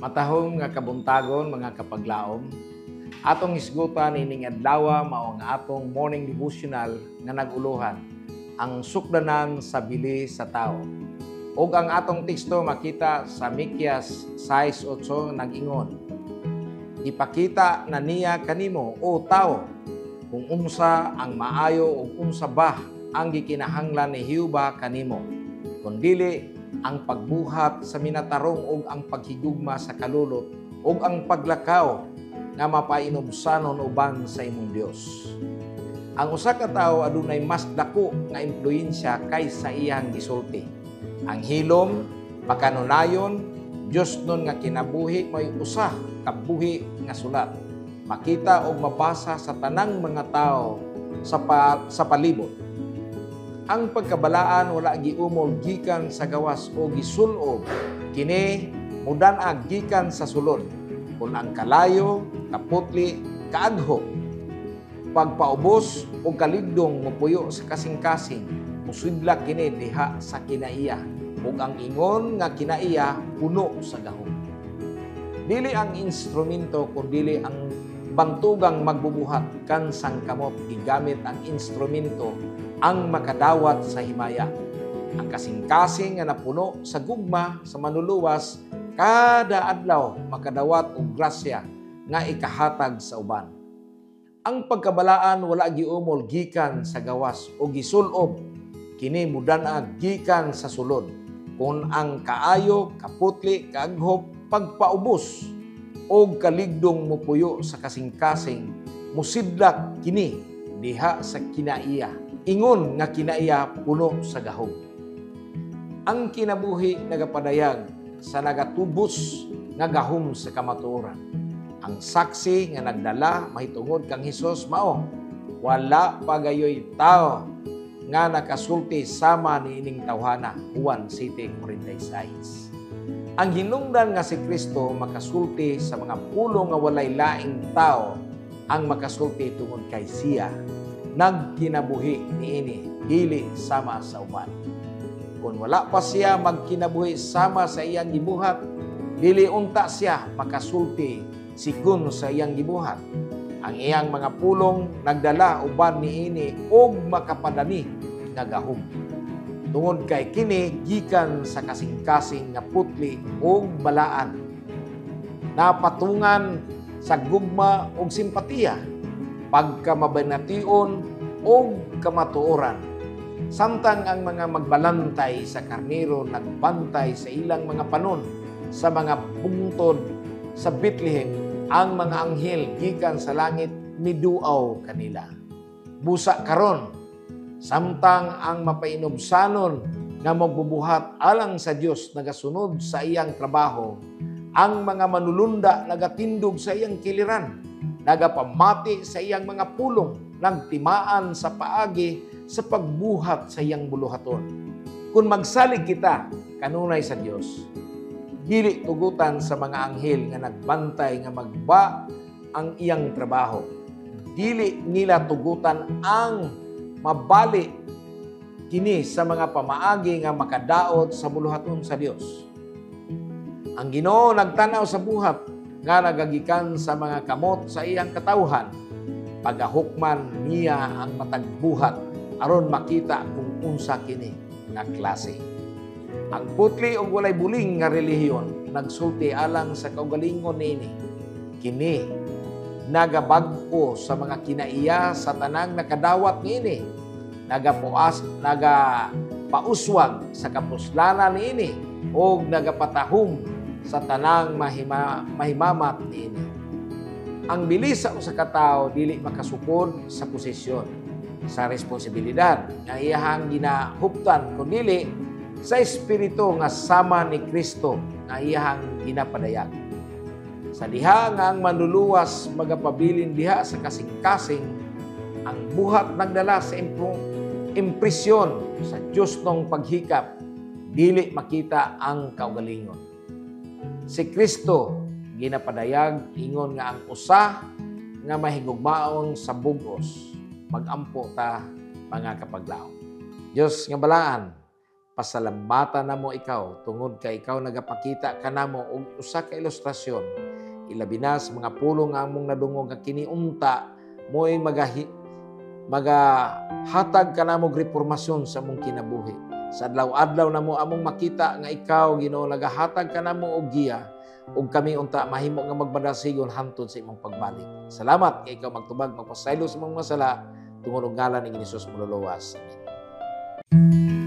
Matahong nga kabuntagon mga kapaglaom, atong isgutan ining adlaw mao nga atong morning devotional nga naguluhan ang sukdanan sa bili sa tao. Ug ang atong teksto makita sa Mikyas 6:8 nag-ingon, ipakita na niya kanimo o tao kung unsa ang maayo ug unsa ba ang gikinahanglan ni Jehova kanimo, kundili ang pagbuhat sa minatarong ug ang paghigugma sa kalulot ug ang paglakaw nga mapainubsanon uban sa imong Dios. Ang usa ka tawo adunay mas dako nga impluwensya kaysa iyang gisulti. Ang hilom, pakanunayon, Dios nun nga kinabuhi may usa ka buhi nga sulat. Makita o mabasa sa tanang mga tao sa palibot. Ang pagkabalaan wala giumol gikan sa gawas o gisulob, kini mudan-ag gikan sa sulod. Kung ang kalayo, kaputli, kaaghok, pagpaubos o kaligdong mupuyo sa kasing-kasing, musudla kini diha sa kinaiya, ug ang ingon nga kinaiya puno sa gahom. Dili ang instrumento kundi ang bantugang magbubuhat kan sangkamot gigamit ang instrumento ang makadawat sa himaya. Ang kasing-kasing nga napuno sa gugma sa manluluwas kada adlaw makadawat og grasya nga ikahatag sa uban. Ang pagkabalaan wala giumol gikan sa gawas o gisulob, kini mudan-ag gikan sa sulod. Kung ang kaayo, kaputli, kaaghop, pagpaubos o kaligdong mupuyo sa kasing-kasing, musidlak kini diha sa kinaiya. Ingon nga kinaiya puno sa gahom. Ang kinabuhi nagapadayag sa nagatubos nga gahom sa kamatuoran. Ang saksi nga nagdala mahitungod kang Hesus mao, wala pagayoy tao nga nakasulti sama ni ining tawhana. Juan 7:46. Ang hinungdan nga si Kristo makasulti sa mga pulong nga walay laing tao ang makasulti tungod kay siya. Nagkinabuhi niini dili sama sa uban. Kung wala pa siya magkinabuhi sama sa iyang gibuhat, dili unta siya makasulti sigon sa iyang gibuhat. Ang iyang mga pulong nagdala uban niini og makapadani nga gahom. Tungod kay kini gikan sa kasing-kasing nga putli og balaan, napatungan sa gugma og simpatiya, pagkamabanation o kamatuoran. Samtang ang mga magbalantay sa karnero nagbantay sa ilang mga panon sa mga bungtod sa Bethlehem, ang mga anghel gikan sa langit miduaw kanila. Busa karon, samtang ang mapainubsanon nga magbubuhat alang sa Dios nagasunod sa iyang trabaho, ang mga manulunda nagatindog sa iyang kiliran, nagapamati sa iyang mga pulong, nagtimaan sa paagi sa pagbuhat sa iyang buluhaton. Kung magsalig kita kanunay sa Dios, dili tugutan sa mga anghel nga nagbantay nga magba ang iyang trabaho. Dili nila tugutan ang mabali kini sa mga pamaagi nga makadaot sa buluhaton sa Dios. Ang Ginoo nagtanaw sa buhat nga nagagikan sa mga kamot sa iyang katawhan, pagahukman niya ang matagbuhat aron makita kung unsa kini nga klase. Ang putli o walay buling nga relihiyon nagsulti alang sa kaugalingon niini. Kini nagabag-o sa mga kinaiya sa tanang nakadawat niini. Nagapauswag sa kapuslanan niini o nagapatahom sa tanang mahimamat niini. Ang bilis sa usa ka tawo dili makasukod sa posisyon, sa responsibilidad nga iyahang ginahuptan kundi sa espiritu nga sama ni Kristo nga iyahang ginapadayag. Sa diha nga ang manluluwas magapabilin diha sa kasing-kasing, ang buhat nagdala sa impresyon sa Dios nung paghikap, dili makita ang kaugalingon. Si Kristo ginapadayag ingon nga ang usa nga mahigugmaon sa bugos, magampo ta mga kapaglaom. Dios nga balaan, pasalamatan namo ikaw tungod kay ikaw nagapakita kanamo og usa ka ilustrasyon ilabi na sa mga pulong nga among nadungog nga kiniunta mo'y magahatag kanamo og reformasyon sa among kinabuhi. Sa adlaw-adlaw namo among makita nga ikaw Ginoo nagahatag kanamo og giya ug kami unta mahimo nga magbadasigon hantod sa imong pagbalik. Salamat kay ikaw magtubag magpasaylo sa imong mga sala tungod og ngalan ni Hesus mululuwas. Amen.